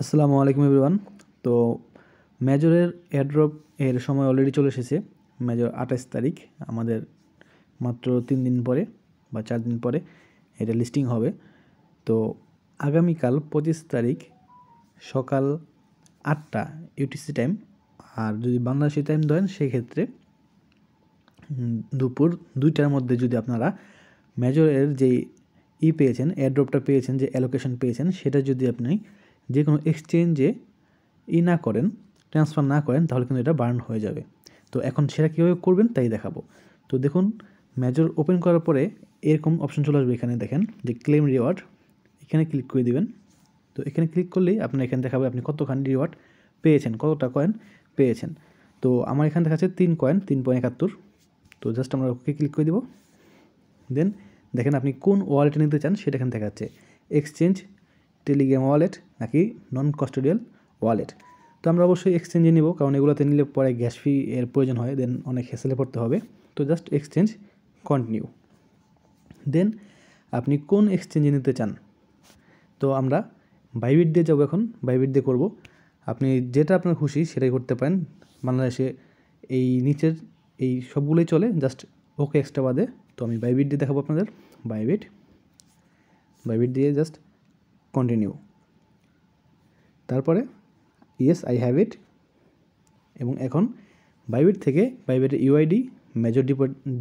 আসসালামু আলাইকুম এভরিওয়ান। তো মেজরের এয়ারড্রপ এর সময় অলরেডি চলে এসেছে। মেজর 28 তারিখ, আমাদের মাত্র 3 দিন পরে বা 4 দিন পরে এটা লিস্টিং হবে। তো আগামীকাল 25 তারিখ সকাল 8টা ইউটিসি টাইম, আর যদি বাংলাদেশি টাইম ধরেন সেক্ষেত্রে দুপুর 2টার মধ্যে যদি আপনারা মেজরের যেই পেয়েছেন, এয়ারড্রপটা পেয়েছেন, যে অ্যালোকেশন পেয়েছেন, সেটা যদি আপনি যে কোনো এক্সচেঞ্জে না করেন, ট্রান্সফার না করেন, তাহলে কিন্তু এটা বার্ন হয়ে যাবে। তো এখন সেটা কীভাবে করবেন তাই দেখাবো। তো দেখুন, মেজর ওপেন করার পরে এরকম অপশন চলে আসবে। এখানে দেখেন যে ক্লেম রিওয়ার্ড, এখানে ক্লিক করে দিবেন। তো এখানে ক্লিক করলেই আপনার এখানে দেখাবে আপনি কতখানি রিওয়ার্ড পেয়েছেন, কতটা কয়েন পেয়েছেন। তো আমার এখানে দেখাচ্ছে 3 কয়েন, 3.71। তো জাস্ট আমরা ওকে ক্লিক করে দিব। দেন দেখেন আপনি কোন ওয়ালেটে নিতে চান সেটা এখানে দেখাচ্ছে, এক্সচেঞ্জ, টেলিগ্রাম ওয়ালেট নাকি নন কাস্টোডিয়াল ওয়ালেট। তো আমরা অবশ্যই এক্সচেঞ্জে নিব, কারণ এগুলোতে নিলে পরে গ্যাস ফি এর প্রয়োজন হয়, দেন অনেক হ্যাসেলে পড়তে হবে। তো জাস্ট এক্সচেঞ্জ, কন্টিনিউ। দেন আপনি কোন এক্সচেঞ্জে নিতে চান, তো আমরা বাইবিট দিয়ে যাবো। এখন বাইবিট দিয়ে করব। আপনি যেটা আপনার খুশি সেটাই করতে পারেন। বাংলাদেশে এই নিচের এই সবগুলোই চলে, জাস্ট ওকে এক্সট্রা বাদে। তো আমি বাইবিট দিয়ে দেখাবো আপনাদের। বাইবিট দিয়ে জাস্ট কন্টিনিউ, তারপরে ইয়েস আই হ্যাভ ইট। এবং এখন বাইবিট থেকে বাইবিটের ইউআইডি, মেজর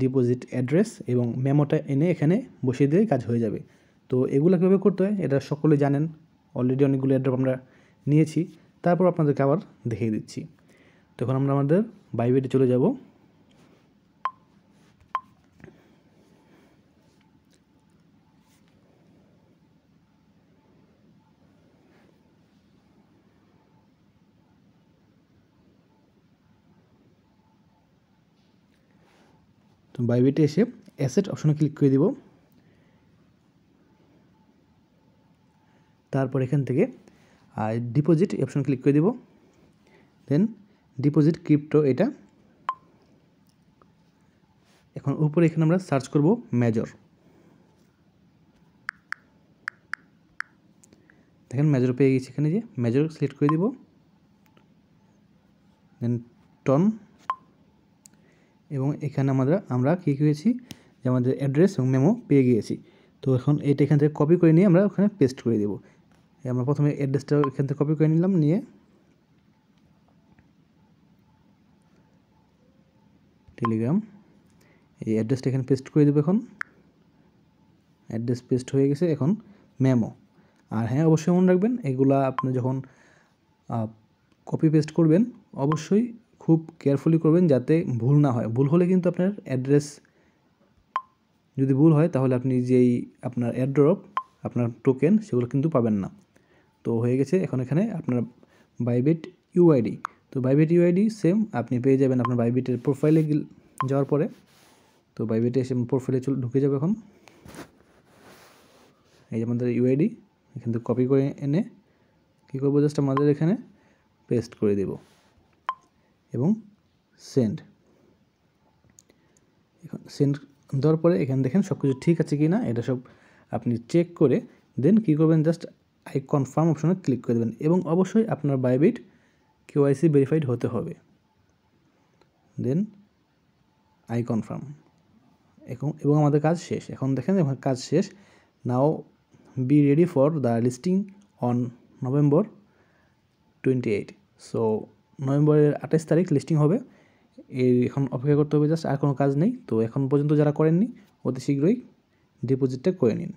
ডিপোজিট অ্যাড্রেস এবং মেমোটা এনে এখানে বসিয়ে দিয়ে কাজ হয়ে যাবে। তো এগুলো কীভাবে করতে হয় এটা সকলে জানেন, অলরেডি অনেকগুলো অ্যাড্রপ আমরা নিয়েছি। তারপর আপনাদেরকে আবার দেখিয়ে দিচ্ছি। তখন আমরা আমাদের বাইবিটে চলে যাব। তো বাইবিটে এসে অ্যাসেট অপশনে ক্লিক করে দিব। তারপর এখান থেকে ডিপোজিট অপশন ক্লিক করে দিব। দেন ডিপোজিট ক্রিপ্টো, এটা এখন উপরে এখানে আমরা সার্চ করব মেজর। দেখেন মেজর পেয়ে গেছি, এখানে যে মেজর সিলেক্ট করে দিব। দেন টন, এবং এখানে আমরা কী করেছি যে আমাদের অ্যাড্রেস এবং মেমো পেয়ে গিয়েছি। তো এখন এটা এখান থেকে কপি করে নিয়ে আমরা ওখানে পেস্ট করে দেব। আমরা প্রথমে অ্যাড্রেসটা এখান থেকে কপি করে নিলাম, নিয়ে টেলিগ্রাম এই অ্যাড্রেসটা এখানে পেস্ট করে দেবো। এখন অ্যাড্রেস পেস্ট হয়ে গেছে। এখন মেমো, আর হ্যাঁ অবশ্যই মনে রাখবেন এগুলা আপনি যখন কপি পেস্ট করবেন অবশ্যই খুব কেয়ারফুলি করবেন যাতে ভুল না হয়। ভুল হলে কিন্তু আপনার অ্যাড্রেস যদি ভুল হয় তাহলে আপনি যেই আপনার এয়ারড্রপ, আপনার টোকেন, সেগুলো কিন্তু পাবেন না। তো হয়ে গেছে। এখন এখানে আপনার বাইবিট ইউআইডি, তো বাইবিট ইউআইডি সেম আপনি পেয়ে যাবেন আপনার বাইবিটের প্রোফাইলে যাওয়ার পরে। তো বাইবিটে এসে প্রোফাইলে ঢুকে যাবে। এখন এই যে আমাদের ইউআইডি এখান থেকে কপি করে এনে কী করবো, জাস্ট আমাদের এখানে পেস্ট করে দেব এবং সেন্ড। এখন সেন্ড দেওয়ার পরে এখানে দেখেন সব কিছু ঠিক আছে কি না এটা সব আপনি চেক করে দেন কী করবেন, জাস্ট আই কনফার্ম অপশনে ক্লিক করে দেবেন। এবং অবশ্যই আপনার বাইবিট কেওয়াইসি ভেরিফাইড হতে হবে। দেন আই কনফার্ম, এবং আমাদের কাজ শেষ। এখন দেখেন আমার কাজ শেষ। Now be ready for the listing on November 28। So নভেম্বরের 28 তারিখ লিস্টিং হবে। এখন অপেক্ষা করতে হবে, জাস্ট আর কোনো কাজ নেই। তো এখন পর্যন্ত যারা করেননি অতি শীঘ্রই ডিপোজিটটা করে নিন।